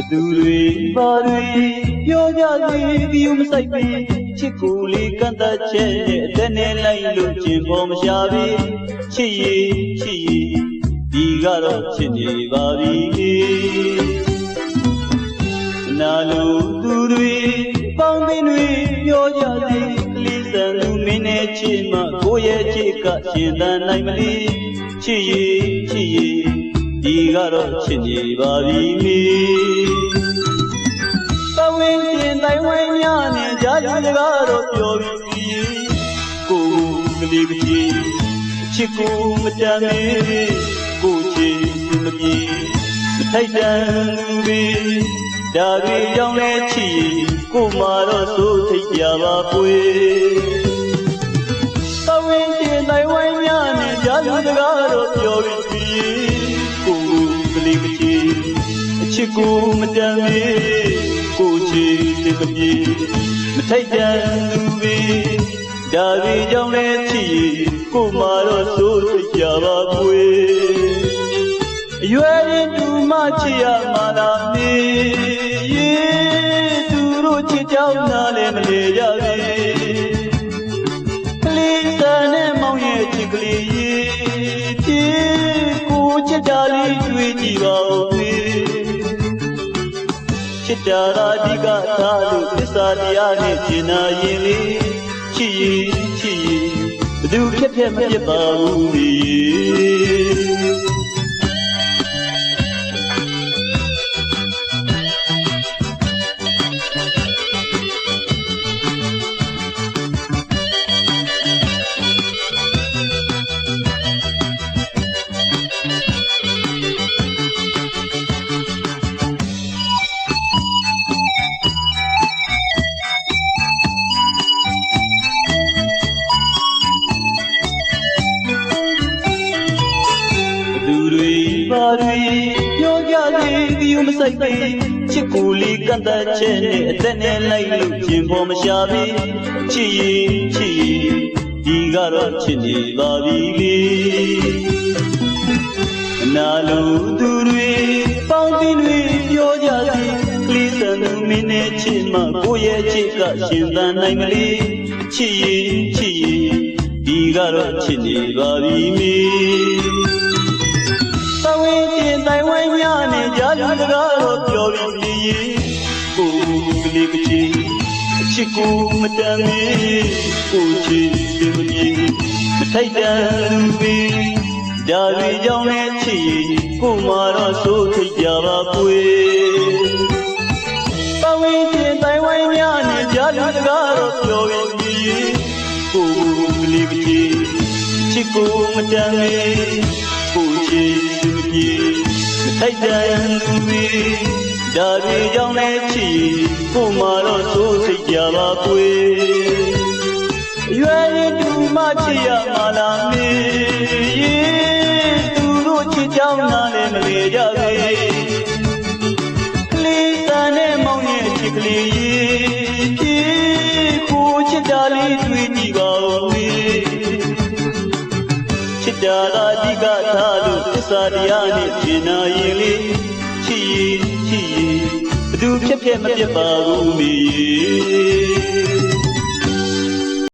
သူတွေဘာတွေပြောကြသေးပြီးမဆိုင်ပြီချစ်ကိုလေးကန့်သက်ချက်နဲ့အသက်နဲ့လိုက်လို့ကျင်ပေါ်မရှာပြီချစ်ရည်ဒီကတော့ချစ်နေပါပြီနာလိုသူတွေပေါင်းသိတွေပြောကြသေးလေးစံသူမင်းနဲ့ချစ်မှကိုယ့်ရဲ့ချစ်ကရှင်သန်နိုင်မလီချစ်ရည်ဒီကတော့ချစ်နေပါပြီပဝင်းတင်တိုင်ဝိုင်းများနဲ့ကြားကြစကားတော့ပြောပြီးကိုကလေးကကြီးချစ်ကိုမတမ်းမေကိုချစ်မပြေမထိုက်တန်သူတွေဒါတွေကြောင့်လဲချစ်ကိုမာတော့စိုးထိတ်ကြပါပွေပဝင်းတင်တိုင်ဝိုင်းများနဲ့ကြားကြစကားတော့ပြောပြီးကိုကလေးကကြီးချစ်ကိုမတမ်းမေကိုချစ်မပြေမထိုက်တန်သူတွေဒါတွေကြောင့်လဲချစ်ကိုမာတော့စိုးထိတ်ကြပါပွေအရွယ်ရင်သူမချစ်ရမှာလားမေသူတို့ချစ်ကြောင်းနားလည်းမလေကြပဲကလေးစံနဲ့မောင်ရဲ့ချစ်ကလေးပြေကိုချစ်တာလေးတွေ့ကြည့်ပါဦးမေချစ်တာအဓိကထားလို့သစ္စာတရားနဲ့ကျင်နာရင်လေးချစ်ဘသူဖြစ်မဖြစ်ပါဘူးမေဘာတွေပြောကြသေးပြီးမဆိုင်ပြီချစ်ကိုလေးကန့်သက်ချက်နဲ့အသက်နဲ့လိုက်လို့ကျင်ပေါ်မရှာပြီချစ်ရည်ဒီကတော့ချစ်နေပါပြီနာလိုသူတွေပေါင်းသိတွေပြောကြသည်ကလေးစံသူမင်းနဲ့ချစ်မှကိုယ့်ရဲ့ချစ်ကရှင်သန်နိုင်မလီချစ်ရည်ဒီကတော့ချစ်နေပါပြီပဝင်းတင်တိုင်ဝိုင်းများနဲ့ကြားလူစကားတော့ပြောပြီးကိုကလေးကကြီးချစ်ကိုမတမ်းမေကိုချစ်မပြေမထိုက်တန်သူတွေဒါတွေကြောင့်လဲချစ်ကိုမာတော့စိုးထိတ်ကြပါပွေပဝင်းတင်တိုင်ဝိုင်းများနဲ့ကြားလူစကားတော့ပြောပြီးကိုကလေးကကြီးချစ်ကိုမတမ်းမေကိုချစ်မထိုက်တန်သူတွေဒါတွေကြောင့်လဲချစ်ကိုမာတော့စိုးစိတ်ကြပါပွေရွယ်ရင်သူမချစ်ရမှာလားမေသူတို့ချစ်ကြောင်းနားလည်းမလေကြပဲကလေးစံနဲ့မောင်ရဲ့ချစ်ကလေးပြေကိုချစ်တာလေးတွေ့ကြည့်ပါဦးမေချစ်တာအဓိကထားလို့သစ္စာတရားနဲ့ကျင်နာရင်လေးချစ်ရည်ဘသူဖြစ်မဖြစ်ပါဘူးမေ